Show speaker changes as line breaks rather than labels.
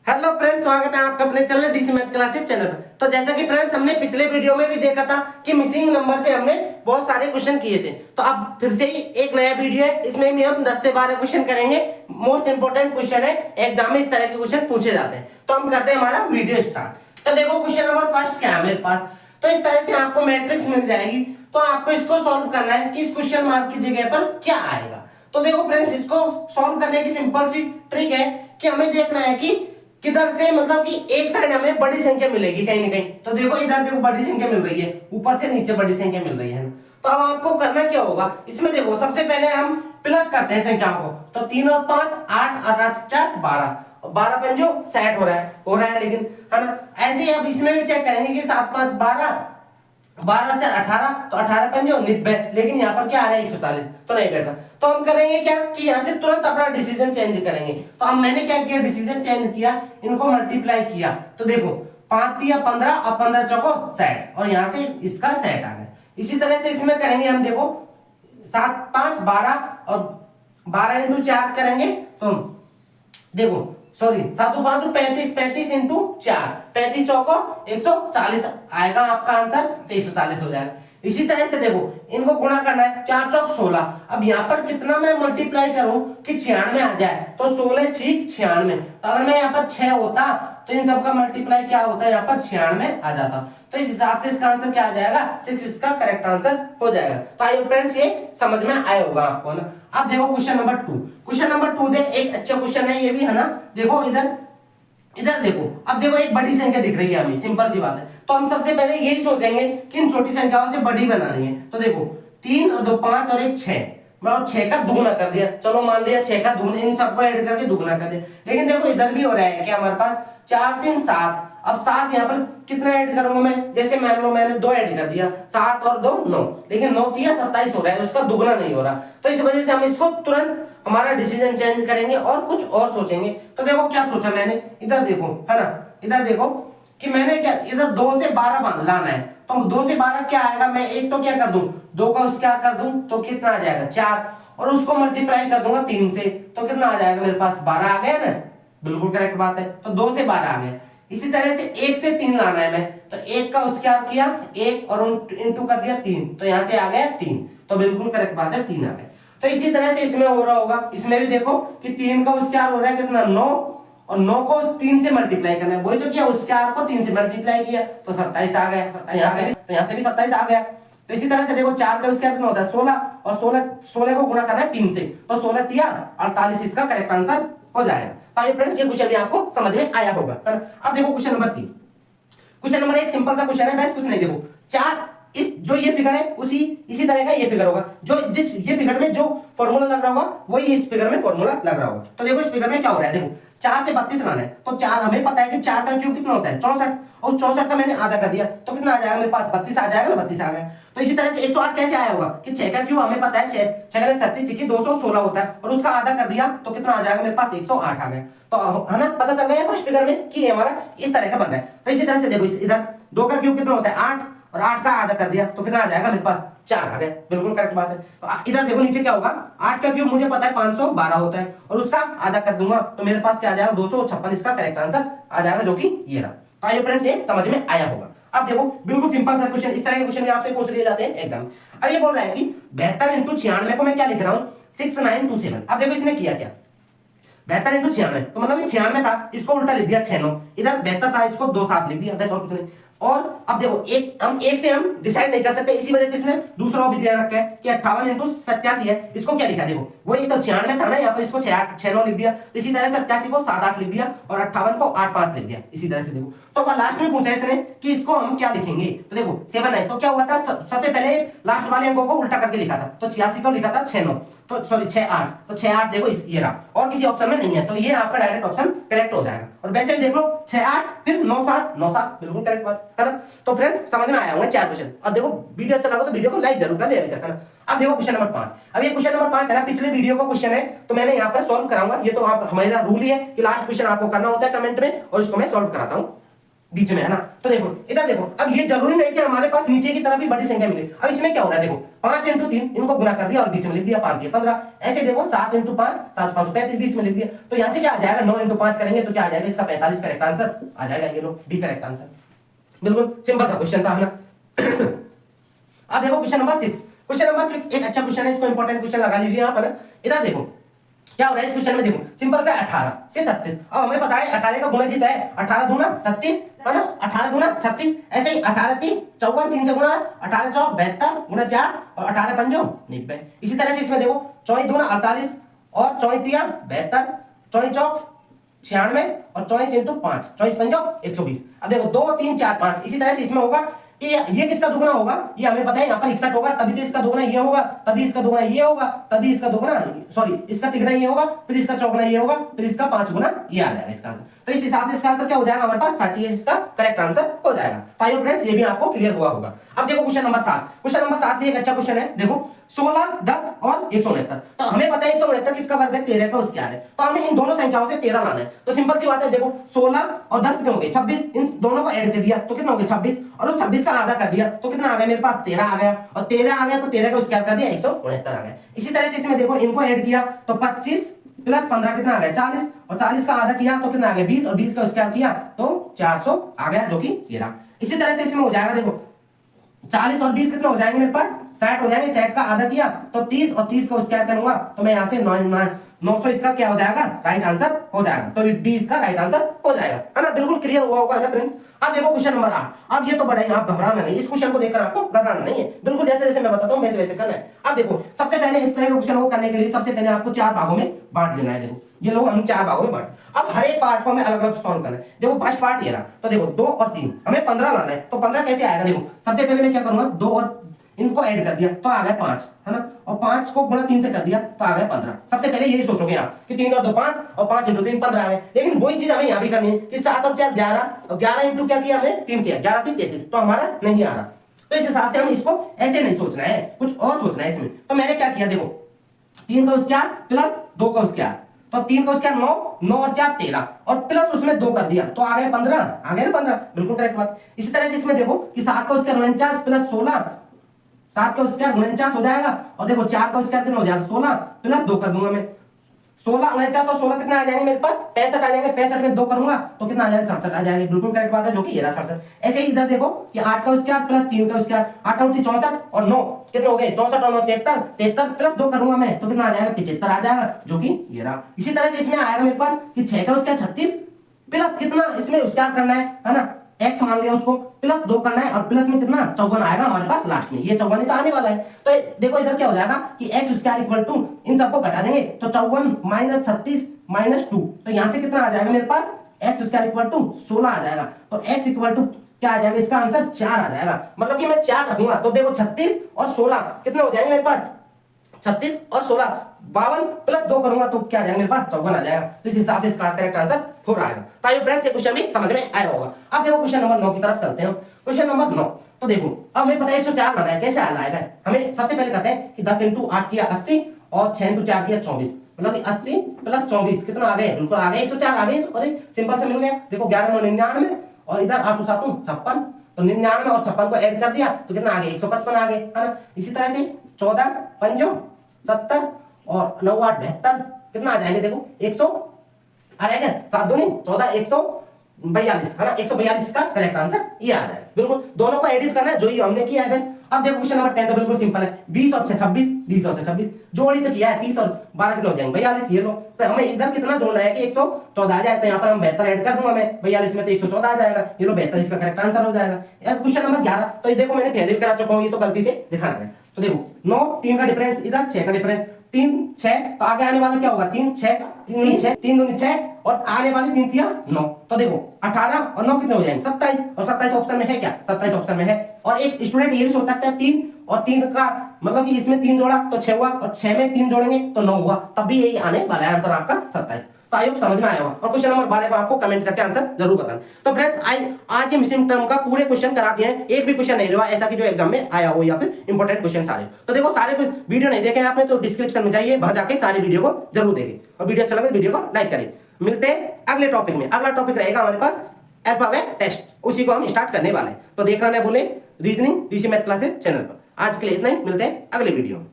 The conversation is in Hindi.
हेलो फ्रेंड्स, स्वागत है आपका अपने channel DC math classes channel पर। तो जैसा कि फ्रेंड्स हमने पिछले वीडियो में भी देखा था कि मिसिंग नंबर से हमने बहुत सारे क्वेश्चन किए थे, तो अब फिर से ही एक नया वीडियो है। इसमें भी हम 10 से 12 क्वेश्चन करेंगे। मोस्ट इंपोर्टेंट क्वेश्चन है, एग्जाम में इस तरह के क्वेश्चन पूछे जाते हैं। तो हम करते हैं हमारा वीडियो स्टार्ट। तो देखो क्वेश्चन नंबर फर्स्ट क्या है मेरे पास। तो इस तरह से आपको मैट्रिक्स मिल जाएगी, तो आपको इसको सॉल्व करना है कि इस क्वेश्चन मार्क की जगह पर क्या आएगा। तो देखो फ्रेंड्स, इसको सॉल्व करने की सिंपल सी ट्रिक है कि हमें देखना है कि किधर से, मतलब कि एक साइड हमें बड़ी संख्या मिलेगी कहीं ना कहीं। तो देखो इधर देखो बड़ी संख्या मिल रही है, ऊपर से नीचे बड़ी संख्या मिल रही है। तो अब आपको करना क्या होगा, इसमें देखो सबसे पहले हम प्लस करते हैं संख्याओं को। तो 3 और 5 8, 8 8 4 12, 12 पंजो 60 हो रहा है लेकिन, है ना। ऐसे ही अब इसमें भी चेक करेंगे कि 7 5 12, 12 4 18, तो 18 पंजो 90, लेकिन यहाँ पर क्या आ रहा है 140, तो नहीं बैठ रहा। तो हम करेंगे क्या कि यहाँ से तुरंत अपना डिसीजन चेंज करेंगे। तो अब मैंने क्या किया, डिसीजन चेंज किया, इनको मल्टीप्लाई किया। तो देखो 5 दिया 15 और 15 चौको 60, और यहाँ से इसका 60 आ गया। इसी तरह से इसमें करेंगे हम, देखो 7 5 12 और 12 इंटू 4 करेंगे। तो देखो सॉरी 7 5 35, 35 इंटू 4, 35 चौको 140 आएगा आपका आंसर, तो 140 हो जाएगा। इसी तरह से देखो इनको गुणा करना है, 4 चौक 16। अब यहाँ पर कितना मैं मल्टीप्लाई करूं कि 96 आ जाए, तो 16 6 96। तो अगर मैं यहाँ पर 6 होता तो इन सबका मल्टीप्लाई क्या होता है, यहाँ पर 96 आ जाता। तो इस हिसाब से इसका आंसर क्या आ जाएगा, 6 इसका करेक्ट आंसर हो जाएगा। तो आई फ्रेंड्स ये समझ में आया होगा आपको ना। अब देखो क्वेश्चन नंबर 2। क्वेश्चन नंबर 2 देख, एक अच्छा क्वेश्चन है ये भी, है ना। देखो इधर देखो, अब देखो एक बड़ी संख्या दिख रही है हमें, सिंपल सी बात है। तो हम सबसे पहले यही सोचेंगे कि इन छोटी संख्याओं से बड़ी बनानी है। तो देखो 3 और 2 5 और 1 6, मतलब 6 का दुगुना कर दिया। चलो मान लिया 6 का दुगुना, इन सबको ऐड करके दुगुना कर दिया। लेकिन देखो इधर भी हो रहा है क्या हमारे पास, 4 3 7। अब 7 यहाँ पर कितना ऐड करूंगा मैं, जैसे मान लो मैंने 2 ऐड कर दिया, 7 और 2 9, लेकिन 9 दिया 27 हो रहा है, उसका दुगुना नहीं हो रहा। तो इस वजह से हम इसको तुरंत हमारा डिसीजन चेंज करेंगे और कुछ और सोचेंगे। तो देखो क्या सोचा मैंने, इधर देखो, है ना, इधर देखो कि मैंने क्या, इधर 2 से 12 लाना है। तो 2 से 12 क्या आएगा, मैं एक तो क्या कर दूं, 2 का स्क्वायर कर दूं तो कितना आ जाएगा 4, और उसको मल्टीप्लाई कर दूंगा 3 से, तो कितना आ जाएगा मेरे पास 12 आ गया ना। बिल्कुल करेक्ट बात है, तो 2 से 12 आ गया। इसी तरह से 1 से 3 लाना है मैं, तो 1 का स्क्वायर किया 1 और इंटू कर दिया 3, तो यहां से आ गया 3, तो बिल्कुल करेक्ट बात है 3 आ गया। तो इसी तरह से इसमें हो रहा होगा, इसमें भी देखो कि 3 का स्क्वायर हो रहा है कितना 9, और 9 को 3 से मल्टीप्लाई करना है, वही तो किया, उस स्क्वायर को 3 से मल्टीप्लाई किया तो 27 आ गया। तो यहाँ से भी 27 आ गया। तो इसी तरह से देखो 4 का स्क्वायर कितना होता है 16, और 16 को गुणा करना है 3 से, तो 16 तिया 48 इसका करेक्ट आंसर हो जाएगा। तो फ्रेंड्स ये क्वेश्चन भी आपको समझ में आया होगा। अब देखो question number 3। Question number 1 simple सा क्वेश्चन है, बस कुछ नहीं। देखो 4, इस जो ये फिगर है इसी तरह का ये फिगर होगा, जो जिस ये फिगर में जो फॉर्मूला लग रहा होगा वही इस फिगर में फॉर्मूला लग रहा होगा। तो देखो इस फिगर में क्या हो रहा है, देखो 4 से 32 लाना है। तो 4 हमें पता है कि 4 का क्यूब कितना होता है 64, और 64 का मैंने आधा कर दिया, तो कितना आ जाएगा मेरे पास 32 आ जाएगा ना, 32 आ गया। तो इसी तरह से 108 कैसे आया होगा कि 6 का क्यूब हमें पता है 6 का 36 की 216 होता है, और उसका आधा कर दिया तो कितना आ जाएगा मेरे पास 108 आ गया। तो है ना, पता चल गया फर्स्ट फिगर में कि हमारा इस तरह का बन रहा है। तो इसी तरह से देखो इधर 2 का क्यूब कितना होता है 8, और 8 का आधा कर दिया तो कितना आ जाएगा मेरे पास 4 आ गया। बिल्कुल करेक्ट बात है। तो इधर देखो नीचे क्या होगा, 8 का क्यूब मुझे पता है 512 होता है, और उसका आधा कर दूंगा तो मेरे पास क्या आ जाएगा 256 इसका करेक्ट आंसर आ जाएगा, जो कि ये रहा। तो आइए फ्रेंड्स ये समझ में आया होगा। अब देखो बिल्कुल सिंपल सा क्वेश्चन, इस तरह के क्वेश्चन आपसे पूछ लिए जाते हैं एग्जाम। अब ये बोल रहा है कि 72 इंटू 96 को मैं क्या लिख रहा हूं 6927। अब देखो इसने किया क्या, 72 इंटू 96, तो मतलब 96 था, इसको उल्टा लिख दिया 69, इधर 72 था इसको 2 7 लिख दिया, बस और कुछ नहीं। और अब देखो एक से हम डिसाइड नहीं कर सकते, इसी वजह से इसने दूसरा भी दे रखा है कि 58 इंटू 87 है, इसको क्या लिखा देखो, वही तो 96 था ना, यहाँ पर इसको 69 लिख दिया, तो इसी तरह से 87 को 7 8 लिख दिया, और 58 को 8 5 लिख दिया। इसी तरह से देखो, तो लास्ट में पूछा इसने कि इसको हम क्या लिखेंगे, तो देखो 7 है, तो क्या हुआ था सबसे पहले लास्ट वाले अंकों को उल्टा करके लिखा था, तो 86 को लिखा था 69, तो सॉरी 68, तो 68 देखो ये रहा, और किसी ऑप्शन में नहीं है, तो ये आपका डायरेक्ट ऑप्शन करेक्ट हो जाएगा। और वैसे भी देख लो 68 फिर 9 7 9 7, बिल्कुल करेक्ट बात है ना। तो फ्रेंड्स समझ में आया होगा 4 क्वेश्चन। अब देखो वीडियो अच्छा लगा तो वीडियो को लाइक जरूर कर दे अभी तक, है ना। अब देखो क्वेश्चन नंबर 5। अब ये क्वेश्चन नंबर 5 है ना, पिछले वीडियो का क्वेश्चन है, तो मैंने यहाँ पर सॉल्व कराऊंगा। ये तो आप हमारा रूल ही है कि लास्ट क्वेश्चन आपको करना होता है कमेंट में, और इसको मैं सॉल्व कराता हूँ। बीच में है ना। तो देखो इधर देखो, अब ये जरूरी नहीं कि हमारे पास नीचे की तरफ भी बड़ी संख्या मिले। अब इसमें क्या हो रहा है, देखो 5 × 3 इनको गुना कर दिया और बीच में लिख दिया 5 × 15। ऐसे देखो 7 × 5 7 5 35 बीच में लिख दिया। तो यहाँ से क्या आ जाएगा, 9 × 5 करेंगे तो क्या आ जाएगा, इसका 45 करेक्ट आंसर आ जाएगा। ये लो डी करेक्ट आंसर। बिल्कुल सिंपल सा क्वेश्चन था ना। अब देखो क्वेश्चन नंबर 6। क्वेश्चन नंबर 6 एक अच्छा क्वेश्चन है, इसको इंपॉर्टेंट क्वेश्चन लगा लीजिए यहाँ पर। इधर देखो क्या हो रहा है इस क्वेश्चन में, देखो सिंपल सा 18 से 36। अब हमें पता है 18 का गुणा जीता है 18 दूना 36 है ना, 18 गुना 36। ऐसे ही 18 3 54, 3 से गुणा 18 चौक 72 गुणा 4 और 18 पंजो 90। इसी तरह से इसमें देखो 24 दूना 48 और 24 तिया 72, 24 चौक 96 और 24 × 5 24 पंजो 120। अब देखो 2 3 4 5। इसी तरह से इसमें होगा कि ये किसका दुगना होगा, ये हमें पता है यहाँ पर 61 होगा, तभी तो इसका दुगना ये होगा, तभी इसका दुगना ये होगा, तभी इसका दुगना सॉरी इसका तिगुना ये होगा, फिर इसका चौगुना ये होगा, फिर इसका 5 गुना ये आ जाएगा इसका आंसर। तो इस हिसाब से इसका आंसर क्या हो जाएगा हमारे पास 38 इसका करेक्ट आंसर हो जाएगा। तो फ्रेंड्स ये भी आपको क्लियर हुआ होगा। अब देखो क्वेश्चन नंबर 7। क्वेश्चन नंबर 7 भी एक अच्छा क्वेश्चन है। देखो 16 10 और 169। तो हमें पता है 169 किसका वर्ग है, 13 का उसका है। तो हमें इन दोनों संख्याओं से 13 लाना है। तो सिंपल सी बात है, देखो 16 और 10 कितने हो गए 26। इन दोनों को ऐड कर दिया तो कितना हो गया 26, और उस 26 का आधा कर दिया तो कितना आ गया मेरे पास 13 आ गया, और 13 आ गया तो 13 का स्क्वायर कर दिया 169 आ गया। इसी तरह से इसमें देखो इनको ऐड किया तो 25 + 15 कितना आ गया 40, और 40 का आधा किया तो कितना आ गया 20, और 20 का स्क्वायर किया तो 400 आ गया, जो कि ये रहा। इसी तरह से इसमें हो जाएगा, देखो 40 और 20 कितना हो जाएंगे मेरे पास 60 हो जाएंगे। 60 का आधा किया तो 30, और 30 का स्क्वायर करूंगा तो मैं यहाँ से 900 इसका क्या हो जाएगा राइट आंसर हो जाएगा। तो 20 का राइट आंसर हो जाएगा, है ना। बिल्कुल क्लियर हुआ होगा ना फ्रेंड्स। अब देखो क्वेश्चन नंबर 8। अब ये तो बड़ा ही, आप घबराना नहीं, इस क्वेश्चन को देखकर आपको घबराना नहीं है, बिल्कुल जैसे जैसे मैं बताता हूँ वैसे वैसे करना है। अब देखो सबसे पहले इस तरह के क्वेश्चन को करने के लिए सबसे पहले आपको 4 भागों में बांट देना है। देखो ये लोग हम 4 भागों में बांट, अब हर एक पार्ट को हमें अलग अलग सॉल्व करना है। देखो फर्स्ट पार्ट ये रहा, तो देखो 2 और 3 हमें 15 लाना है। तो 15 कैसे आएगा, देखो सबसे पहले मैं क्या करूंगा 2 और इनको ऐड कर दिया तो आ गया 5, है ना, और 5 को गुणा 3 से कर दिया तो आ गया 15। सबसे पहले यही सोचोगे आप कि 3 और 2 5 और 5 × 3 15 आ गए। लेकिन वही चीज हमें यहाँ भी करनी है कि 7 और 4 11, और 11 × क्या किया हमने 3 किया, 11 3 33, तो हमारा नहीं आ रहा। तो इस हिसाब से हम इसको ऐसे नहीं सोचना है, कुछ और सोचना है इसमें। तो मैंने क्या किया, देखो 3 का स्क्वायर प्लस 2 का स्क्वायर, तो 3 का स्क्वायर 9, 9 और 4 13, और प्लस उसमें 2 कर दिया तो आ गए 15, आ गए ना 15, बिल्कुल करेक्ट बात। इसी तरह से इसमें देखो कि 7 का स्क्वायर 49 प्लस 16, 7 का स्क्वायर 49 हो जाएगा, और देखो 4 का स्क्वायर कितना हो जाएगा 16 प्लस 2 कर दूंगा मैं 16, 49 और 16 कितना आ जाएंगे मेरे पास 65 आ जाएंगे। 65 में 2 करूंगा तो कितना आ जाएगा 67 आ जाएगा, बिल्कुल करेक्ट बात है, जो कि ये रहा 67। ऐसे ही इधर देखो कि 8 का स्क्वायर प्लस 3 का स्क्वायर, 8 × 8 = 64 और 9 कितने हो गए 64 और 9 73, 73 प्लस 2 करूंगा मैं तो कितना आ जाएगा 75 आ जाएगा, जो कि ये रहा। इसी तरह से इसमें आएगा मेरे पास कि 6 का स्क्वायर 36 प्लस कितना इसमें स्क्वायर करना है ना, x मान लिया उसको, प्लस 2 करना है, और प्लस में कितना 54 आएगा हमारे पास लास्ट में, ये 54 तो आने वाला है। तो देखो इधर क्या हो जाएगा कि x² = इन सबको घटा देंगे तो 54 - 36 - 2, तो यहां से कितना आ जाएगा मेरे पास x² = 16 आ जाएगा। तो x = क्या आ जाएगा, इसका आंसर 4 आ जाएगा। मतलब कि मैं 4 रखूंगा तो देखो 36 और 16 कितने हो जाएंगे मेरे पास 36 और 16 52 प्लस 2 करूंगा तो क्या आ जाएगा मेरे पास 54 आ जाएगा। तो इस हिसाब से इसका करेक्ट आंसर 4 आएगा। तो फ्रेंड्स ये क्वेश्चन भी समझ में आया होगा। अब देखो क्वेश्चन नंबर 9 की तरफ चलते हैं। क्वेश्चन नंबर 9, तो देखो अब हमें पता है 104 लाना है, कैसे आएगा हमें सबसे पहले करते हैं कि 10 × 8 किया 80 और 6 × 4 किया 24, मतलब कि 80 + 24 कितना आ गए, बिल्कुल आ गए 104 आ गए। तो अरे सिंपल से मिल गया। देखो 11 × 9 99 और इधर 8 × 7 = 56, तो 99 और 56 को ऐड कर दिया तो कितना आ गया 155 आ गए, है ना। इसी तरह से 14 × 5 = 70 और 9 × 8 = 72 कितना आ जाएंगे, देखो 100 आ जाएगा, 7 दूनी 14 142, है ना, 142 का करेक्ट आंसर ये आ जाएगा। बिल्कुल दोनों को एडिट करना है, जो ही हमने किया है बस। अब देखो क्वेश्चन नंबर 10 तो बिल्कुल सिंपल है, 20 और 6 26, 20 और 6 26 जोड़ी तो किया है 30 और 12 कितने हो जाएंगे 42, ये लो। तो हमें इधर कितना जोड़ना है कि 114 आ जाए, तो यहाँ पर हम 72 ऐड कर दूंगा मैं 42 में, तो 114 आ जाएगा, ये लो 42 इसका करेक्ट आंसर हो जाएगा। क्वेश्चन नंबर 11, तो ये देखो मैंने पहले भी करा चुका हूँ, ये तो गलती से दिखाना है। तो देखो 9 3 का डिफरेंस, इधर 6 का डिफरेंस, 3 6, तो आगे आने वाला क्या होगा 3 6 3 6 3 दूनी 6 और आने वाली 3 3 9, तो देखो 18 और 9 कितने हो जाएंगे 27, और 27 ऑप्शन में है क्या, 27 ऑप्शन में है। और एक स्टूडेंट ये भी सोच सकता है 3 और 3 का मतलब कि इसमें 3 जोड़ा तो 6 हुआ, और 6 में 3 जोड़ेंगे तो 9 हुआ, तब भी यही आने वाला है आंसर आपका 27। तो आई होप समझ में आया होगा। और क्वेश्चन नंबर 12 को आपको कमेंट करके आंसर जरूर बताना। तो फ्रेंड्स आज के मिसिंग टर्म का पूरे क्वेश्चन करा दिए हैं, एक भी क्वेश्चन नहीं रहा ऐसा कि जो एग्जाम में आया हो या फिर इंपॉर्टेंट क्वेश्चन सारे। तो देखो सारे वीडियो नहीं देखे आपने तो डिस्क्रिप्शन में जाइए, वहां जाके सारी वीडियो को जरूर देखें, और वीडियो अच्छा लगे तो वीडियो को लाइक करें। मिलते हैं अगले टॉपिक में। अगला टॉपिक रहेगा हमारे पास अल्फाबेट टेस्ट, उसी को हम स्टार्ट करने वाले हैं। तो देखना ना भूलें reasoning DC math classes channel पर। आज के लिए इतना ही, मिलते हैं अगले वीडियो में।